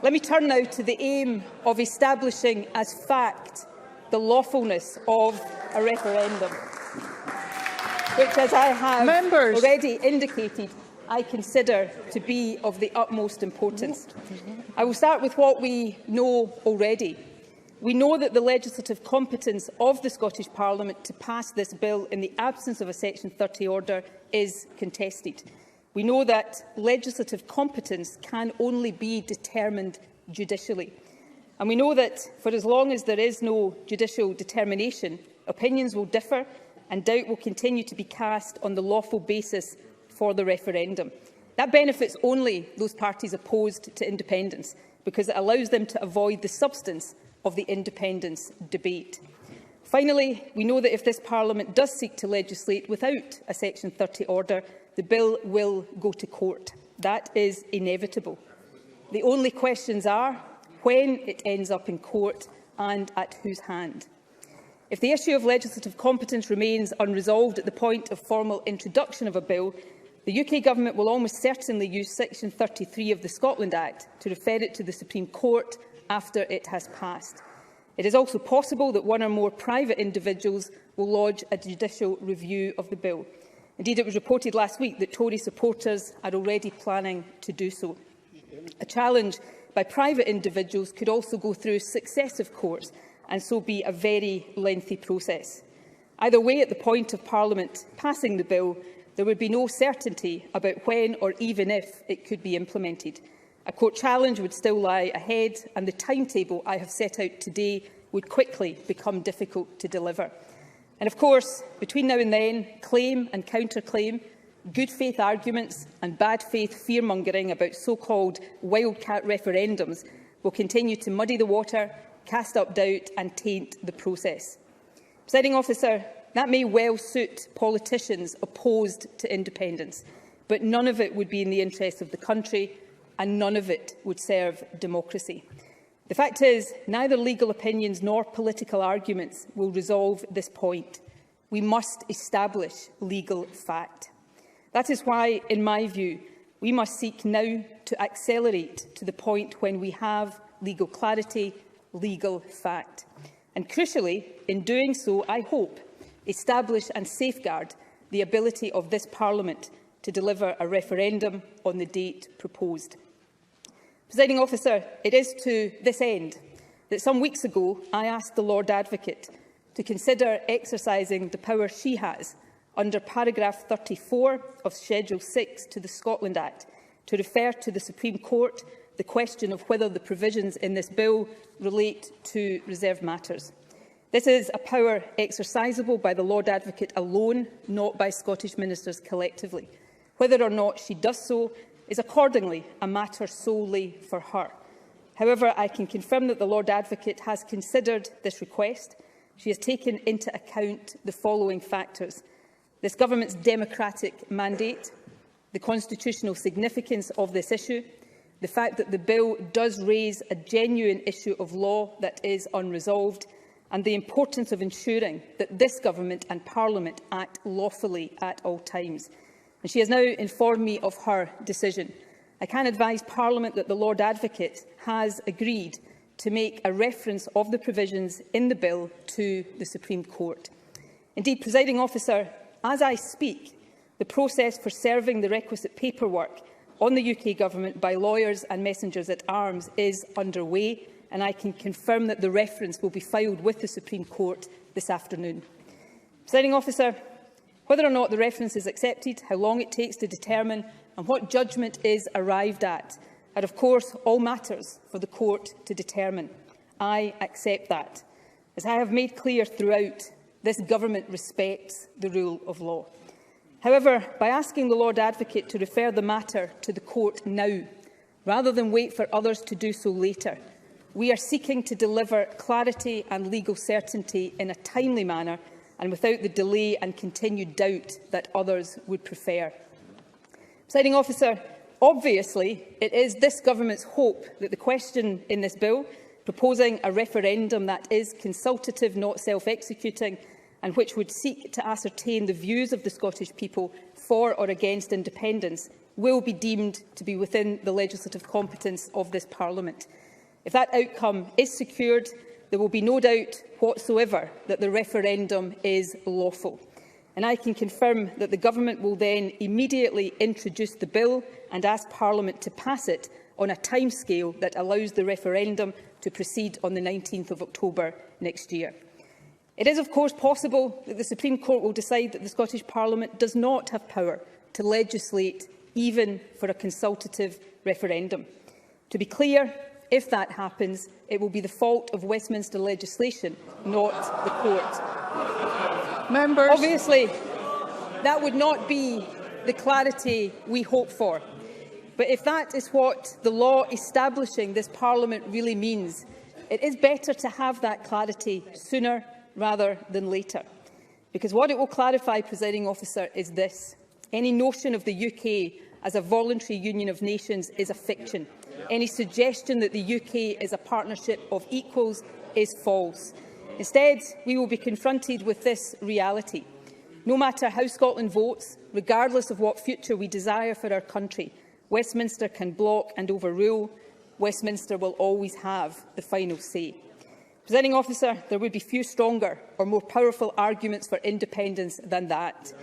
Let me turn now to the aim of establishing as fact the lawfulness of a referendum, which, as I have already indicated, I consider to be of the utmost importance. I will start with what we know already. We know that the legislative competence of the Scottish Parliament to pass this bill in the absence of a Section 30 order is contested. We know that legislative competence can only be determined judicially. And we know that for as long as there is no judicial determination, opinions will differ and doubt will continue to be cast on the lawful basis for the referendum. That benefits only those parties opposed to independence, because it allows them to avoid the substance of the independence debate. Finally, we know that if this Parliament does seek to legislate without a Section 30 order, the bill will go to court. That is inevitable. The only questions are when it ends up in court and at whose hand. If the issue of legislative competence remains unresolved at the point of formal introduction of a bill, the UK Government will almost certainly use Section 33 of the Scotland Act to refer it to the Supreme Court after it has passed. It is also possible that one or more private individuals will lodge a judicial review of the bill. Indeed, it was reported last week that Tory supporters are already planning to do so. A challenge by private individuals could also go through successive courts and so be a very lengthy process. Either way, at the point of Parliament passing the bill, there would be no certainty about when or even if it could be implemented. A court challenge would still lie ahead, and the timetable I have set out today would quickly become difficult to deliver. And of course, between now and then, claim and counterclaim, good faith arguments and bad faith fear-mongering about so-called wildcat referendums will continue to muddy the water, cast up doubt and taint the process. Presiding Officer, that may well suit politicians opposed to independence, but none of it would be in the interest of the country, and none of it would serve democracy. The fact is, neither legal opinions nor political arguments will resolve this point. We must establish legal fact. That is why, in my view, we must seek now to accelerate to the point when we have legal clarity, legal fact. And crucially, in doing so, I hope, establish and safeguard the ability of this Parliament to deliver a referendum on the date proposed. Presiding Officer, it is to this end that some weeks ago I asked the Lord Advocate to consider exercising the power she has under paragraph 34 of Schedule 6 to the Scotland Act to refer to the Supreme Court the question of whether the provisions in this bill relate to reserved matters. This is a power exercisable by the Lord Advocate alone, not by Scottish ministers collectively. Whether or not she does so is accordingly a matter solely for her. However, I can confirm that the Lord Advocate has considered this request. She has taken into account the following factors: this Government's democratic mandate, the constitutional significance of this issue, the fact that the bill does raise a genuine issue of law that is unresolved, and the importance of ensuring that this Government and Parliament act lawfully at all times. And she has now informed me of her decision. I can advise Parliament that the Lord Advocate has agreed to make a reference of the provisions in the bill to the Supreme Court. Indeed, Presiding Officer, as I speak, the process for serving the requisite paperwork on the UK Government by lawyers and messengers at arms is underway, and I can confirm that the reference will be filed with the Supreme Court this afternoon. Presiding Officer, whether or not the reference is accepted, how long it takes to determine and what judgment is arrived at are, of course, all matters for the court to determine. I accept that. As I have made clear throughout, this Government respects the rule of law. However, by asking the Lord Advocate to refer the matter to the court now, rather than wait for others to do so later, we are seeking to deliver clarity and legal certainty in a timely manner and without the delay and continued doubt that others would prefer. Presiding Officer, obviously it is this Government's hope that the question in this bill, proposing a referendum that is consultative, not self-executing, and which would seek to ascertain the views of the Scottish people for or against independence, will be deemed to be within the legislative competence of this Parliament. If that outcome is secured, there will be no doubt whatsoever that the referendum is lawful. And I can confirm that the Government will then immediately introduce the bill and ask Parliament to pass it on a timescale that allows the referendum to proceed on the 19th of October next year. It is, of course, possible that the Supreme Court will decide that the Scottish Parliament does not have power to legislate even for a consultative referendum. To be clear, if that happens, it will be the fault of Westminster legislation, not the court. Members. Obviously, that would not be the clarity we hope for. But if that is what the law establishing this Parliament really means, it is better to have that clarity sooner rather than later. Because what it will clarify, Presiding Officer, is this: any notion of the UK as a voluntary union of nations is a fiction. Any suggestion that the UK is a partnership of equals is false. Instead, we will be confronted with this reality. No matter how Scotland votes, regardless of what future we desire for our country, Westminster can block and overrule. Westminster will always have the final say. Presiding Officer, there would be few stronger or more powerful arguments for independence than that.